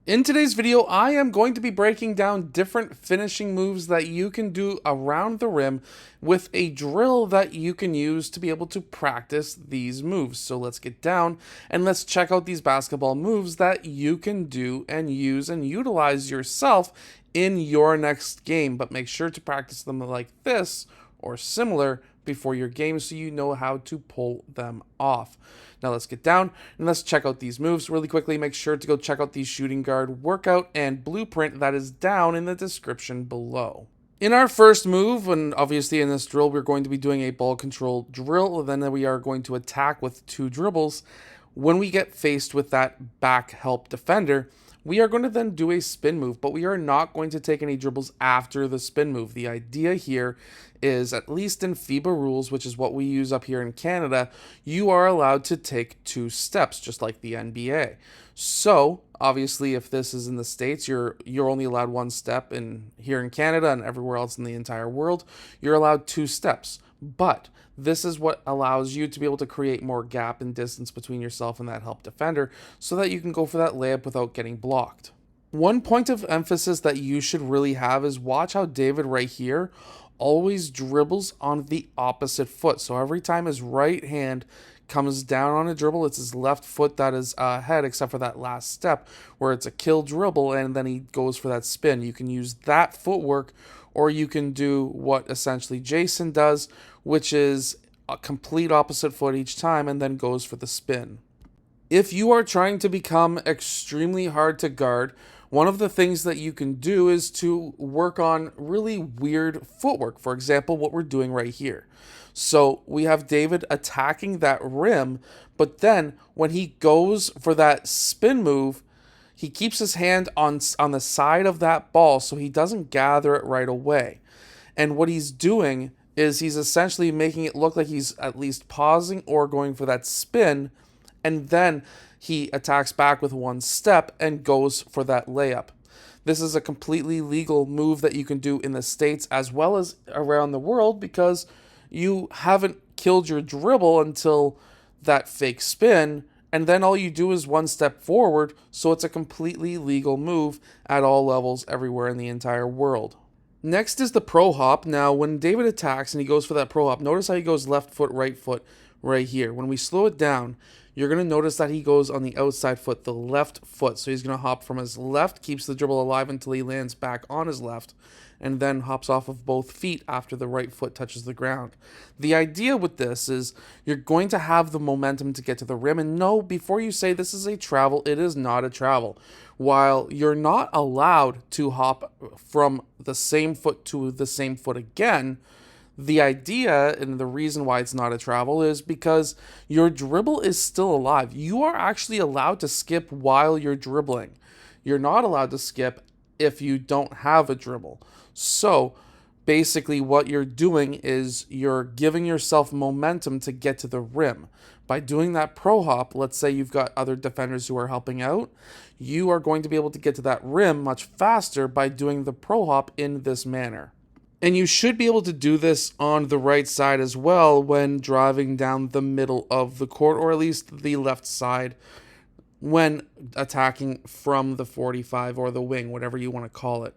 In today's video, I am going to be breaking down different finishing moves that you can do around the rim with a drill that you can use to be able to practice these moves. So let's get down and let's check out these basketball moves that you can do and use and utilize yourself in your next game. But make sure to practice them like this or similar before your game so you know how to pull them off. Now let's get down and let's check out these moves really quickly. Make sure to go check out the shooting guard workout and blueprint that is down in the description below. In our first move, and obviously in this drill, we're going to be doing a ball control drill. Then we are going to attack with 2 dribbles. When we get faced with that back help defender, we are going to then do a spin move, but we are not going to take any dribbles after the spin move. The idea here is, at least in FIBA rules, which is what we use up here in Canada, you are allowed to take 2 steps, just like the NBA. So, obviously, if this is in the States, you're only allowed 1 step. Here in Canada and everywhere else in the entire world, you're allowed 2 steps. But this is what allows you to be able to create more gap and distance between yourself and that help defender so that you can go for that layup without getting blocked. One point of emphasis that you should really have is watch how David right here always dribbles on the opposite foot. So every time his right hand comes down on a dribble, it's his left foot that is ahead, except for that last step where it's a kill dribble and then he goes for that spin. You can use that footwork, or you can do what essentially Jason does, which is a complete opposite foot each time and then goes for the spin. If you are trying to become extremely hard to guard, one of the things that you can do is to work on really weird footwork. For example, what we're doing right here. So we have David attacking that rim, but then when he goes for that spin move, he keeps his hand on the side of that ball so he doesn't gather it right away. And what he's doing is he's essentially making it look like he's at least pausing or going for that spin, and then he attacks back with 1 step and goes for that layup. This is a completely legal move that you can do in the States as well as around the world because you haven't killed your dribble until that fake spin, and then all you do is 1 step forward, so it's a completely legal move at all levels everywhere in the entire world. Next is the pro hop. Now, when David attacks and he goes for that pro hop, notice how he goes left foot right here. When we slow it down, you're going to notice that he goes on the outside foot, the left foot. So he's going to hop from his left, keeps the dribble alive until he lands back on his left, and then hops off of both feet after the right foot touches the ground. The idea with this is you're going to have the momentum to get to the rim. And no, before you say this is a travel, it is not a travel. While you're not allowed to hop from the same foot to the same foot again, the idea and the reason why it's not a travel is because your dribble is still alive. You are actually allowed to skip while you're dribbling. You're not allowed to skip if you don't have a dribble. So basically what you're doing is you're giving yourself momentum to get to the rim. By doing that pro hop, let's say you've got other defenders who are helping out, you are going to be able to get to that rim much faster by doing the pro hop in this manner. And you should be able to do this on the right side as well when driving down the middle of the court, or at least the left side when attacking from the 45 or the wing, whatever you want to call it.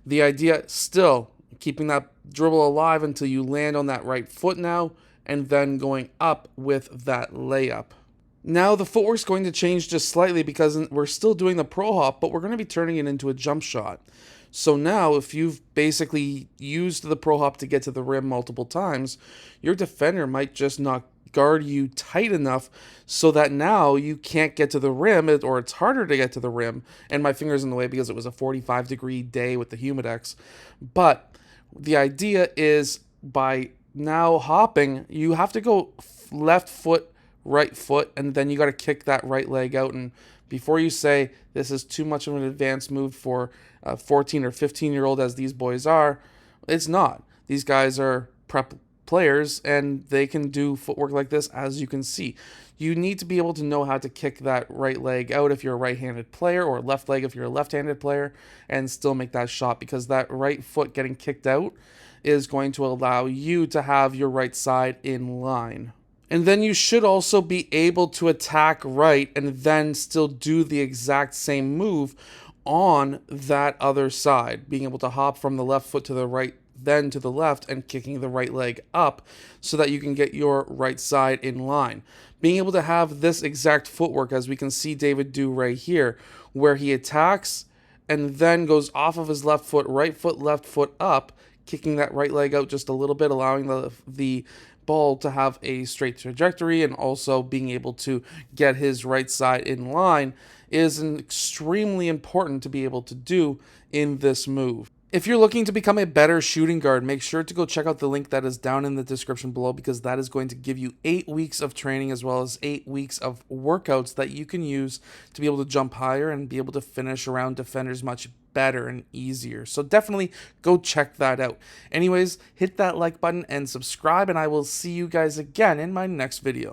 The idea still keeping that dribble alive until you land on that right foot now, and then going up with that layup. Now the footwork's going to change just slightly because we're still doing the pro hop, but we're going to be turning it into a jump shot. So now if you've basically used the pro hop to get to the rim multiple times, your defender might just not guard you tight enough so that now you can't get to the rim, or it's harder to get to the rim. And my finger's in the way because it was a 45-degree day with the Humidex. But the idea is by now hopping, you have to go left foot, right foot, and then you got to kick that right leg out. And before you say this is too much of an advanced move for a 14 or 15-year-old as these boys are, it's not. These guys are prep players and they can do footwork like this, as you can see. You need to be able to know how to kick that right leg out if you're a right-handed player, or left leg if you're a left-handed player, and still make that shot, because that right foot getting kicked out is going to allow you to have your right side in line. And then you should also be able to attack right and then still do the exact same move on that other side, being able to hop from the left foot to the right, then to the left, and kicking the right leg up so that you can get your right side in line. Being able to have this exact footwork, as we can see David do right here, where he attacks and then goes off of his left foot, left foot up, kicking that right leg out just a little bit, allowing the ball to have a straight trajectory, and also being able to get his right side in line is extremely important to be able to do in this move. If you're looking to become a better shooting guard, make sure to go check out the link that is down in the description below, because that is going to give you 8 weeks of training as well as 8 weeks of workouts that you can use to be able to jump higher and be able to finish around defenders much better and easier. So definitely go check that out. Anyways, hit that like button and subscribe, and I will see you guys again in my next video.